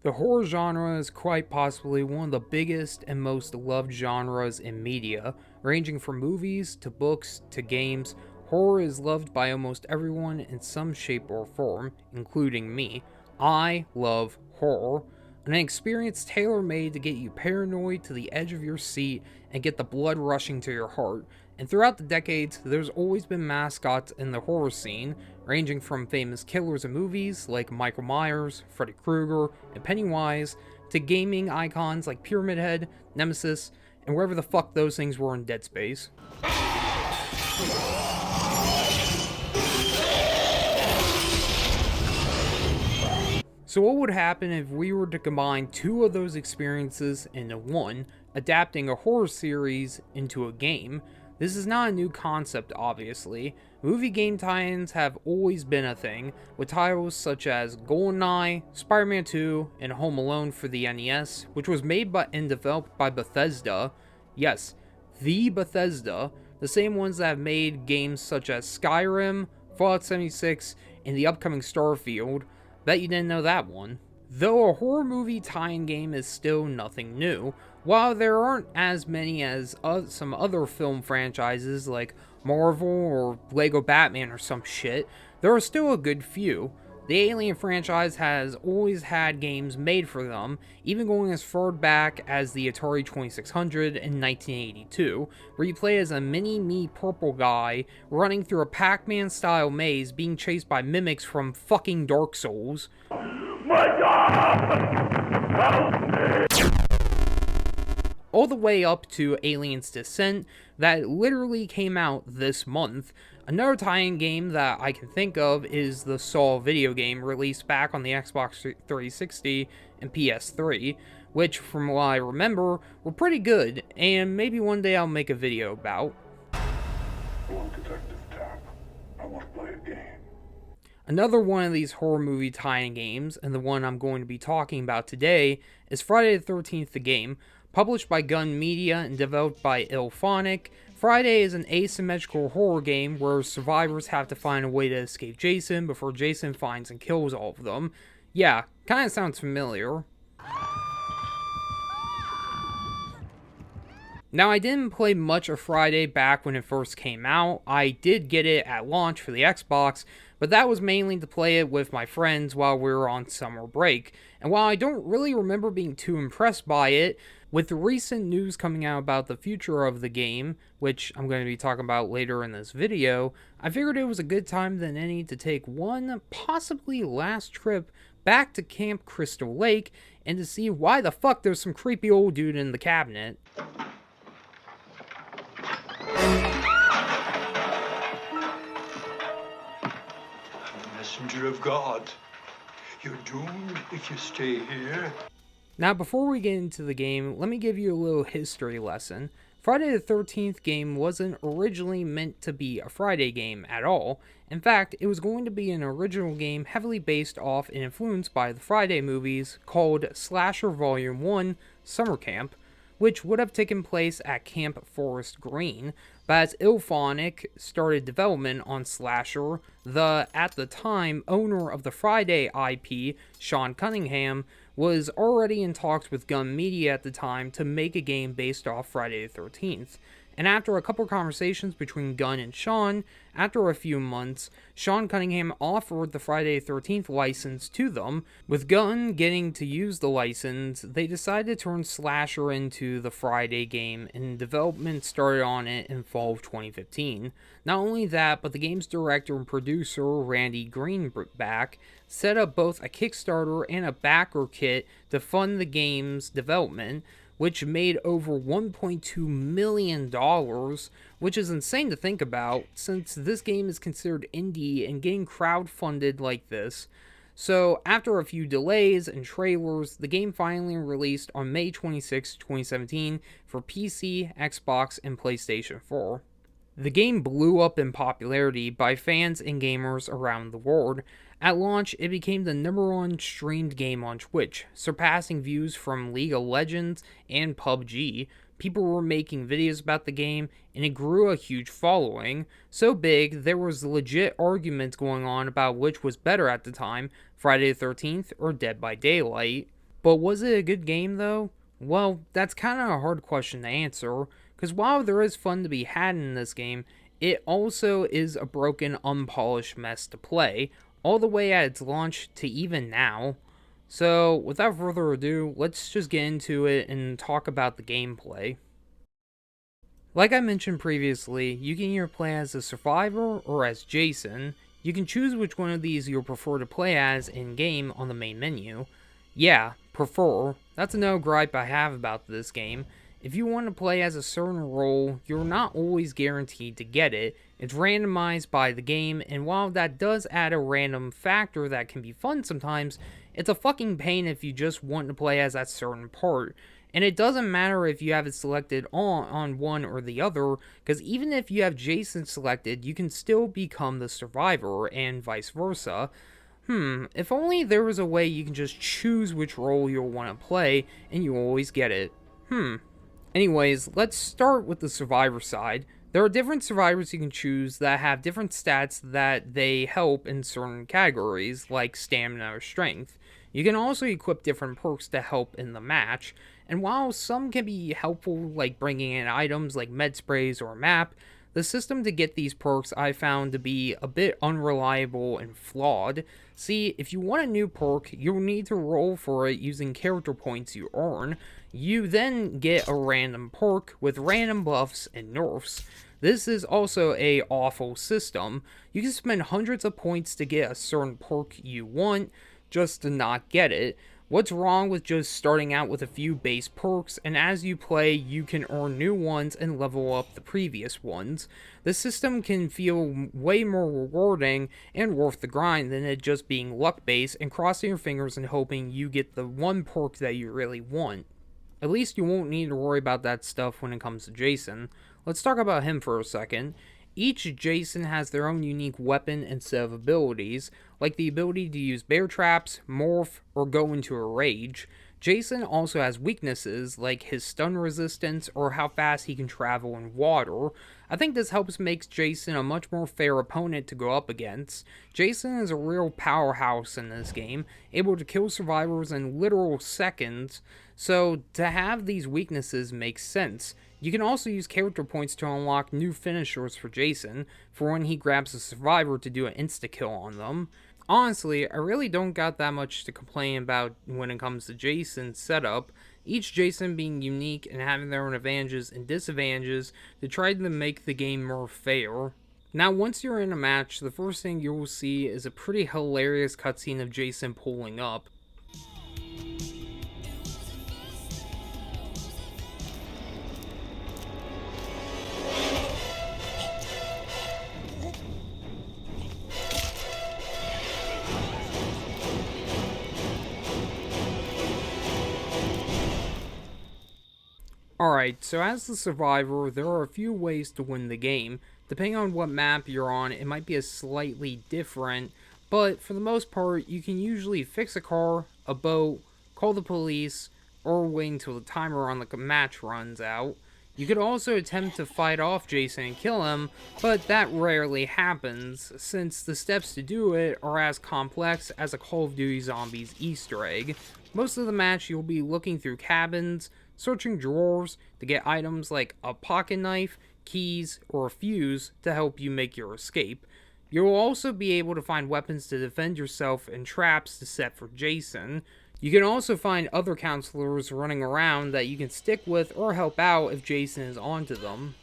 The horror genre is quite possibly one of the biggest and most loved genres in media. Ranging from movies to books to games, horror is loved by almost everyone in some shape or form, including me. I love horror. An experience tailor made to get you paranoid to the edge of your seat and get the blood rushing to your heart. And throughout the decades, there's always been mascots in the horror scene, ranging from famous killers in movies like Michael Myers, Freddy Krueger, and Pennywise, to gaming icons like Pyramid Head, Nemesis, and wherever the fuck those things were in Dead Space. So what would happen if we were to combine two of those experiences into one, adapting a horror series into a game? This is not a new concept, obviously. Movie game tie-ins have always been a thing, with titles such as GoldenEye, Spider-Man 2, and Home Alone for the NES, which was made by and developed by Bethesda. Yes, the Bethesda, the same ones that have made games such as Skyrim, Fallout 76, and the upcoming Starfield. Bet you didn't know that one. Though a horror movie tie-in game is still nothing new, while there aren't as many as some other film franchises like Marvel or Lego Batman or some shit, there are still a good few. The Alien franchise has always had games made for them, even going as far back as the Atari 2600 in 1982, where you play as a mini-me purple guy running through a Pac-Man style maze being chased by mimics from fucking Dark Souls. My God! Help me! All the way up to Alien's Descent, that literally came out this month. Another tie-in game that I can think of is the Saw video game released back on the Xbox 360 and PS3, which, from what I remember, were pretty good, and maybe one day I'll make a video about. Hello, Detective Tapp. I want to play a game. Another one of these horror movie tie-in games, and the one I'm going to be talking about today, is Friday the 13th the game. Published by Gun Media and developed by IllFonic, Friday is an asymmetrical horror game where survivors have to find a way to escape Jason before Jason finds and kills all of them. Yeah, kinda sounds familiar. Now, I didn't play much of Friday back when it first came out. I did get it at launch for the Xbox, but that was mainly to play it with my friends while we were on summer break. And while I don't really remember being too impressed by it, with the recent news coming out about the future of the game, which I'm going to be talking about later in this video, I figured it was a good time than any to take one, possibly last trip back to Camp Crystal Lake and to see why the fuck there's some creepy old dude in the cabinet. Messenger of God. You're doomed if you stay here. Now, before we get into the game, let me give you a little history lesson. Friday the 13th game wasn't originally meant to be a Friday game at all. In fact, it was going to be an original game heavily based off and influenced by the Friday movies called Slasher Volume 1 Summer Camp, which would have taken place at Camp Forest Green, but as IllFonic started development on Slasher, the, at the time, owner of the Friday IP, Sean Cunningham, was already in talks with Gun Media at the time to make a game based off Friday the 13th. And after a couple of conversations between Gunn and Sean, after a few months, Sean Cunningham offered the Friday the 13th license to them. With Gunn getting to use the license, they decided to turn Slasher into the Friday game, and development started on it in fall of 2015. Not only that, but the game's director and producer, Randy Greenback, set up both a Kickstarter and a backer kit to fund the game's development, which made over $1.2 million, which is insane to think about, since this game is considered indie and getting crowdfunded like this. So, after a few delays and trailers, the game finally released on May 26, 2017 for PC, Xbox, and PlayStation 4. The game blew up in popularity by fans and gamers around the world. At launch, it became the #1 streamed game on Twitch, surpassing views from League of Legends and PUBG. People were making videos about the game, and it grew a huge following. So big, there was legit arguments going on about which was better at the time, Friday the 13th or Dead by Daylight. But was it a good game though? Well, that's kind of a hard question to answer, because while there is fun to be had in this game, it also is a broken, unpolished mess to play, all the way at its launch to even now. So, without further ado, let's just get into it and talk about the gameplay. Like I mentioned previously, you can either play as a survivor or as Jason. You can choose which one of these you'll prefer to play as in-game on the main menu. Yeah, prefer. That's another gripe I have about this game. If you want to play as a certain role, you're not always guaranteed to get it. It's randomized by the game, and while that does add a random factor that can be fun sometimes, it's a fucking pain if you just want to play as that certain part. And it doesn't matter if you have it selected on one or the other, because even if you have Jason selected, you can still become the survivor, and vice versa. If only there was a way you can just choose which role you'll want to play, and you always get it. Anyways, let's start with the survivor side. There are different survivors you can choose that have different stats that they help in certain categories, like stamina or strength. You can also equip different perks to help in the match, and while some can be helpful, like bringing in items like med sprays or a map, the system to get these perks I found to be a bit unreliable and flawed. See, if you want a new perk, you'll need to roll for it using character points you earn. You then get a random perk with random buffs and nerfs. This is also a awful system. You can spend hundreds of points to get a certain perk you want, just to not get it. What's wrong with just starting out with a few base perks, and as you play, you can earn new ones and level up the previous ones? The system can feel way more rewarding and worth the grind than it just being luck-based and crossing your fingers and hoping you get the one perk that you really want. At least you won't need to worry about that stuff when it comes to Jason. Let's talk about him for a second. Each Jason has their own unique weapon and set of abilities, like the ability to use bear traps, morph, or go into a rage. Jason also has weaknesses, like his stun resistance or how fast he can travel in water. I think this helps make Jason a much more fair opponent to go up against. Jason is a real powerhouse in this game, able to kill survivors in literal seconds, so to have these weaknesses makes sense. You can also use character points to unlock new finishers for Jason, for when he grabs a survivor to do an insta-kill on them. Honestly, I really don't got that much to complain about when it comes to Jason's setup, each Jason being unique and having their own advantages and disadvantages to try to make the game more fair. Now, once you're in a match, the first thing you'll see is a pretty hilarious cutscene of Jason pulling up. Alright, so as the survivor, there are a few ways to win the game. Depending on what map you're on, it might be a slightly different, but for the most part, you can usually fix a car, a boat, call the police, or wait until the timer on the match runs out. You could also attempt to fight off Jason and kill him, but that rarely happens, since the steps to do it are as complex as a Call of Duty Zombies Easter egg. Most of the match you'll be looking through cabins, searching drawers to get items like a pocket knife, keys, or a fuse to help you make your escape. You'll also be able to find weapons to defend yourself and traps to set for Jason. You can also find other counselors running around that you can stick with or help out if Jason is onto them.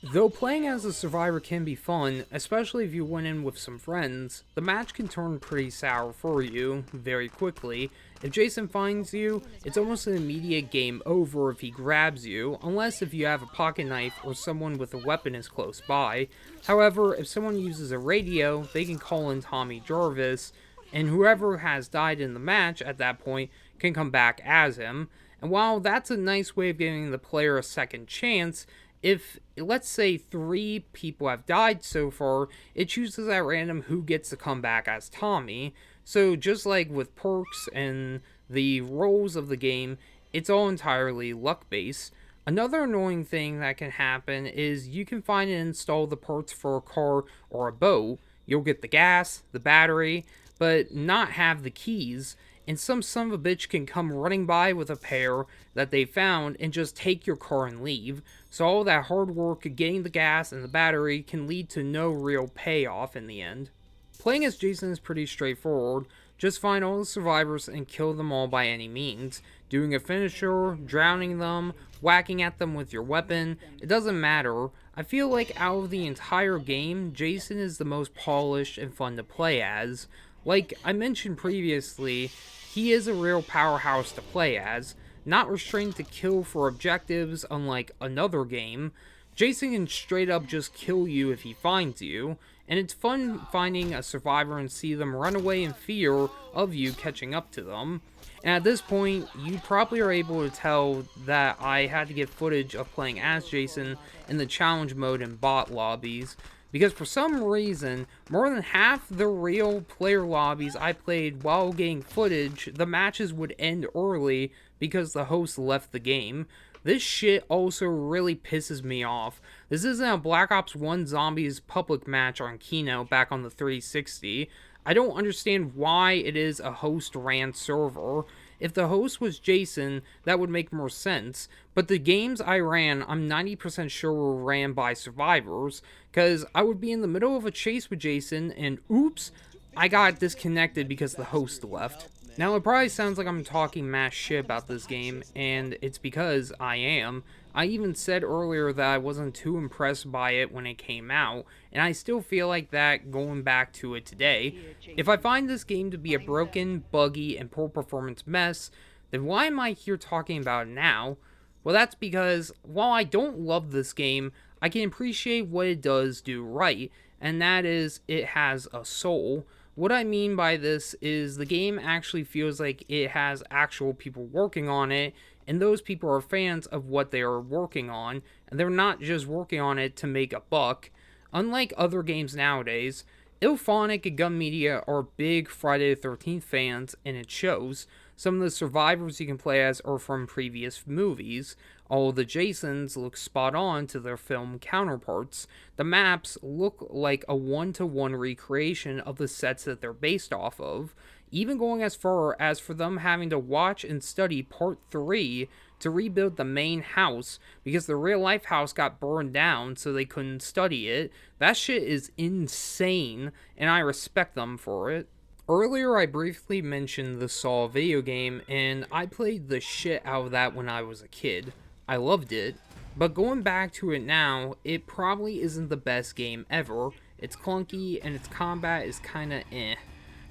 Though playing as a survivor can be fun, especially if you went in with some friends, the match can turn pretty sour for you very quickly. If Jason finds you, it's almost an immediate game over if he grabs you, unless if you have a pocket knife or someone with a weapon is close by. However, if someone uses a radio, they can call in Tommy Jarvis, and whoever has died in the match at that point can come back as him. And while that's a nice way of giving the player a second chance, if, let's say, 3 people have died so far, it chooses at random who gets to come back as Tommy. So just like with perks and the roles of the game, it's all entirely luck-based. Another annoying thing that can happen is you can find and install the parts for a car or a boat. You'll get the gas, the battery, but not have the keys. and some son of a bitch can come running by with a pair that they found and just take your car and leave. So all that hard work of getting the gas and the battery can lead to no real payoff in the end. Playing as Jason is pretty straightforward. Just find all the survivors and kill them all by any means. Doing a finisher, drowning them, whacking at them with your weapon, it doesn't matter. I feel like out of the entire game, Jason is the most polished and fun to play as. Like I mentioned previously, he is a real powerhouse to play as, not restrained to kill for objectives unlike another game. Jason can straight up just kill you if he finds you, and it's fun finding a survivor and see them run away in fear of you catching up to them. And at this point, you probably are able to tell that I had to get footage of playing as Jason in the challenge mode in bot lobbies, because for some reason, more than half the real player lobbies I played while getting footage, the matches would end early because the host left the game. This shit also really pisses me off. This isn't a Black Ops 1 Zombies public match on Kino back on the 360. I don't understand why it is a host-ran server. If the host was Jason, that would make more sense, but the games I ran, I'm 90% sure were ran by survivors, because I would be in the middle of a chase with Jason, and oops, I got disconnected because the host left. Now, it probably sounds like I'm talking mass shit about this game, and it's because I am. I even said earlier that I wasn't too impressed by it when it came out, and I still feel like that going back to it today. If I find this game to be a broken, buggy, and poor performance mess, then why am I here talking about it now? Well, that's because, while I don't love this game, I can appreciate what it does do right, and that is, it has a soul. What I mean by this is the game actually feels like it has actual people working on it, and those people are fans of what they are working on, and they're not just working on it to make a buck. Unlike other games nowadays, IllFonic and Gun Media are big Friday the 13th fans, and it shows. Some of the survivors you can play as are from previous movies. All of the Jasons look spot on to their film counterparts. The maps look like a one-to-one recreation of the sets that they're based off of, even going as far as for them having to watch and study Part 3 to rebuild the main house because the real-life house got burned down so they couldn't study it. That shit is insane, and I respect them for it. Earlier, I briefly mentioned the Saw video game, and I played the shit out of that when I was a kid. I loved it, but going back to it now, it probably isn't the best game ever. It's clunky, and its combat is kinda eh.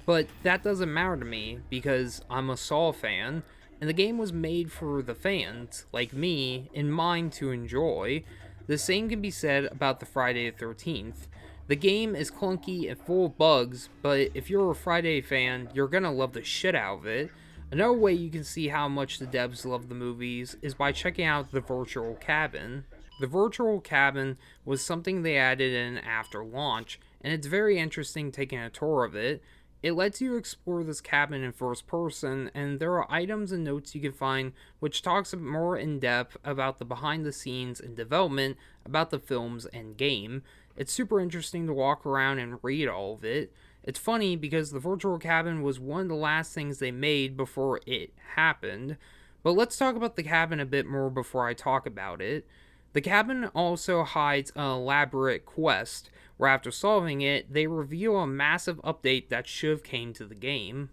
But that doesn't matter to me, because I'm a Saw fan, and the game was made for the fans, like me, in mind to enjoy. The same can be said about the Friday the 13th. The game is clunky and full of bugs, but if you're a Friday fan, you're gonna love the shit out of it. Another way you can see how much the devs love the movies is by checking out the virtual cabin. The virtual cabin was something they added in after launch, and it's very interesting taking a tour of it. It lets you explore this cabin in first person, and there are items and notes you can find which talks more in depth about the behind the scenes and development about the films and game. It's super interesting to walk around and read all of it. It's funny because the virtual cabin was one of the last things they made before it happened. But let's talk about the cabin a bit more before I talk about it. The cabin also hides an elaborate quest, where after solving it, they reveal a massive update that should have came to the game.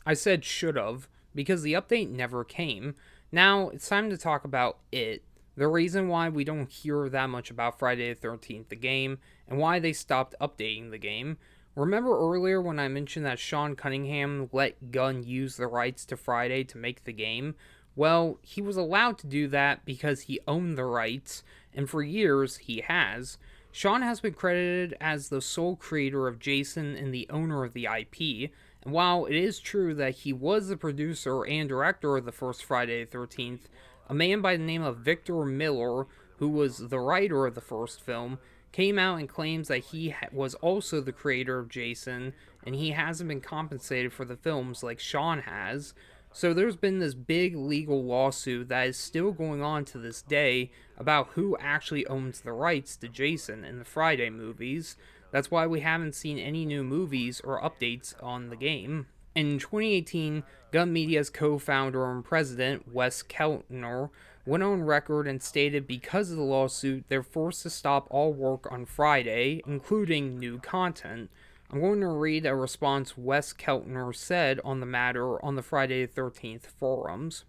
I said should have, because the update never came. Now, it's time to talk about it. The reason why we don't hear that much about Friday the 13th, the game, and why they stopped updating the game. Remember earlier when I mentioned that Sean Cunningham let Gunn use the rights to Friday to make the game? Well, he was allowed to do that because he owned the rights, and for years he has. Sean has been credited as the sole creator of Jason and the owner of the IP, and while it is true that he was the producer and director of the first Friday the 13th, a man by the name of Victor Miller, who was the writer of the first film, came out and claims that he was also the creator of Jason, and he hasn't been compensated for the films like Sean has. So there's been this big legal lawsuit that is still going on to this day about who actually owns the rights to Jason in the Friday movies. That's why we haven't seen any new movies or updates on the game. In 2018, Gun Media's co-founder and president, Wes Keltner, went on record and stated because of the lawsuit, they're forced to stop all work on Friday, including new content. I'm going to read a response Wes Keltner said on the matter on the Friday the 13th forums.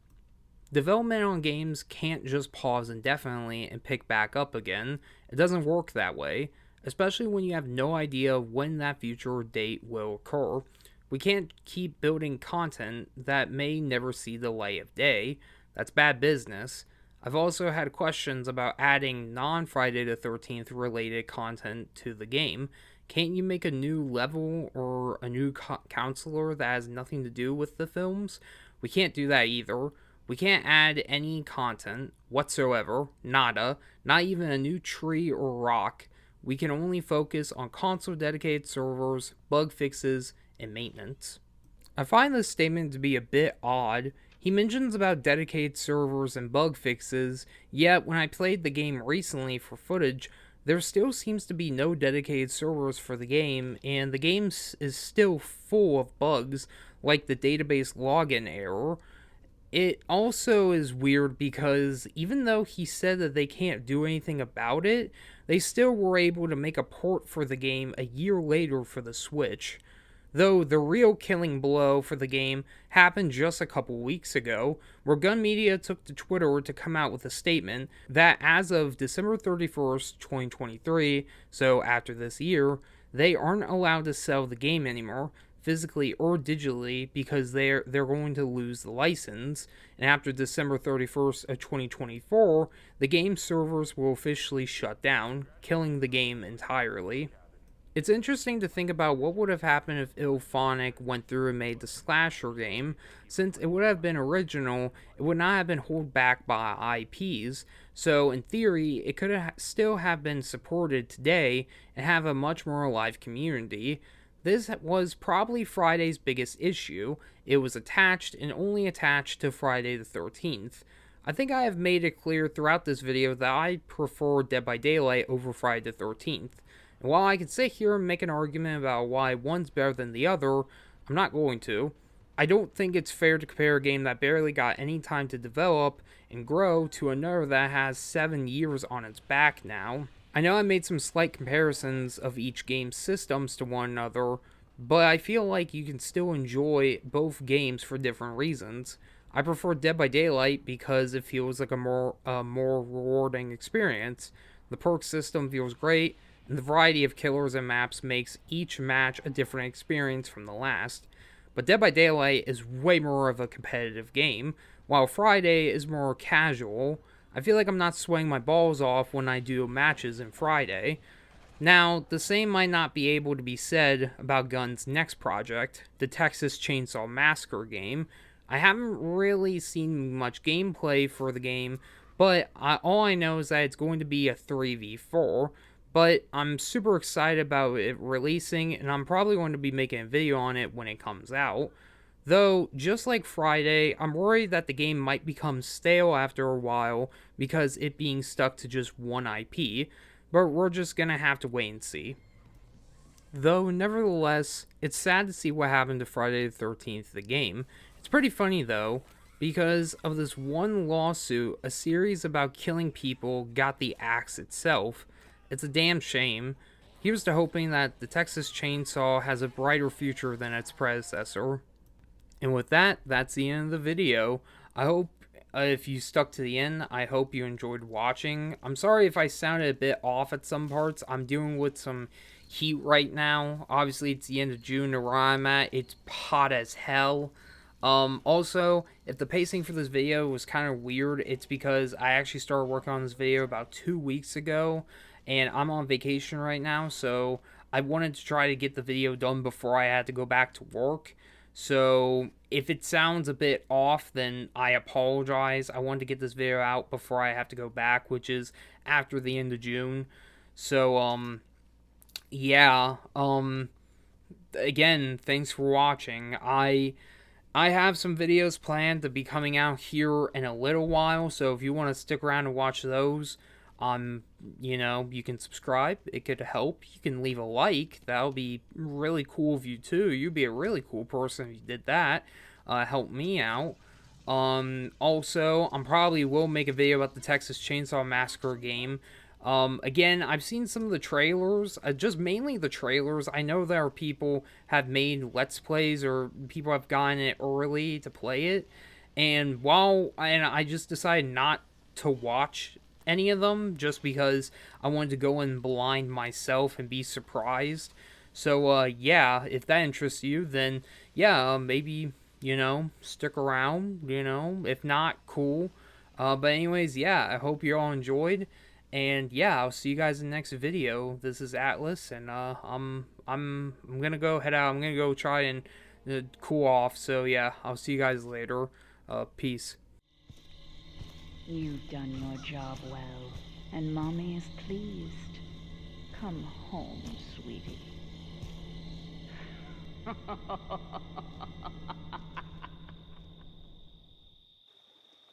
Development on games can't just pause indefinitely and pick back up again. It doesn't work that way, especially when you have no idea when that future date will occur. We can't keep building content that may never see the light of day. That's bad business. I've also had questions about adding non-Friday the 13th related content to the game. Can't you make a new level or a new counselor that has nothing to do with the films? We can't do that either. We can't add any content whatsoever, nada, not even a new tree or rock. We can only focus on console dedicated servers, bug fixes, and maintenance. I find this statement to be a bit odd. He mentions about dedicated servers and bug fixes, yet when I played the game recently for footage, there still seems to be no dedicated servers for the game, and the game is still full of bugs, like the database login error. It also is weird because even though he said that they can't do anything about it, they still were able to make a port for the game a year later for the Switch. Though the real killing blow for the game happened just a couple weeks ago, where Gun Media took to Twitter to come out with a statement that as of December 31st, 2023, so after this year, they aren't allowed to sell the game anymore, physically or digitally, because they're going to lose the license, and after December 31st of 2024, the game servers will officially shut down, killing the game entirely. It's interesting to think about what would have happened if IllFonic went through and made the slasher game. Since it would have been original, it would not have been held back by IPs, so in theory, it could still have been supported today and have a much more alive community. This was probably Friday's biggest issue. It was attached and only attached to Friday the 13th. I think I have made it clear throughout this video that I prefer Dead by Daylight over Friday the 13th. And while I can sit here and make an argument about why one's better than the other, I'm not going to. I don't think it's fair to compare a game that barely got any time to develop and grow to another that has 7 years on its back now. I know I made some slight comparisons of each game's systems to one another, but I feel like you can still enjoy both games for different reasons. I prefer Dead by Daylight because it feels like a more rewarding experience. The perk system feels great, and the variety of killers and maps makes each match a different experience from the last. But Dead by Daylight is way more of a competitive game, while Friday is more casual. I feel like I'm not sweating my balls off when I do matches in Friday. Now, the same might not be able to be said about Gun's next project, the Texas Chainsaw Massacre game. I haven't really seen much gameplay for the game, but all I know is that it's going to be a 3v4. But I'm super excited about it releasing, and I'm probably going to be making a video on it when it comes out. Though, just like Friday, I'm worried that the game might become stale after a while because it being stuck to just one IP, but we're just gonna have to wait and see. Though, nevertheless, it's sad to see what happened to Friday the 13th, the game. It's pretty funny though, because of this one lawsuit, a series about killing people got the axe itself. It's a damn shame. Here's to hoping that the Texas Chainsaw has a brighter future than its predecessor. And with that, that's the end of the video. I hope if you stuck to the end, I hope you enjoyed watching. I'm sorry if I sounded a bit off at some parts. I'm dealing with some heat right now. Obviously, it's the end of June where I'm at. It's hot as hell. Also, if the pacing for this video was kind of weird, it's because I actually started working on this video about 2 weeks ago. And I'm on vacation right now, so I wanted to try to get the video done before I had to go back to work. So if it sounds a bit off, then I apologize. I wanted to get this video out before I have to go back, which is after the end of June. So, yeah, again, thanks for watching. I have some videos planned to be coming out here in a little while, so if you want to stick around and watch those, You know, you can subscribe. It could help. You can leave a like. That would be really cool of you too. You'd be a really cool person if you did that. Help me out. Also, I probably will make a video about the Texas Chainsaw Massacre game. Again, I've seen some of the trailers, just mainly the trailers. I know there are people have made Let's Plays or people have gotten it early to play it. And I just decided not to watch any of them just because I wanted to go in blind myself and be surprised. So, yeah, if that interests you, then yeah, maybe, you know, stick around, you know, if not, cool. But anyways, yeah, I hope you all enjoyed. And yeah, I'll see you guys in the next video. This is Atlas, and I'm gonna go head out. I'm gonna go try and cool off. So yeah, I'll see you guys later. Peace. You've done your job well, and Mommy is pleased. Come home, sweetie.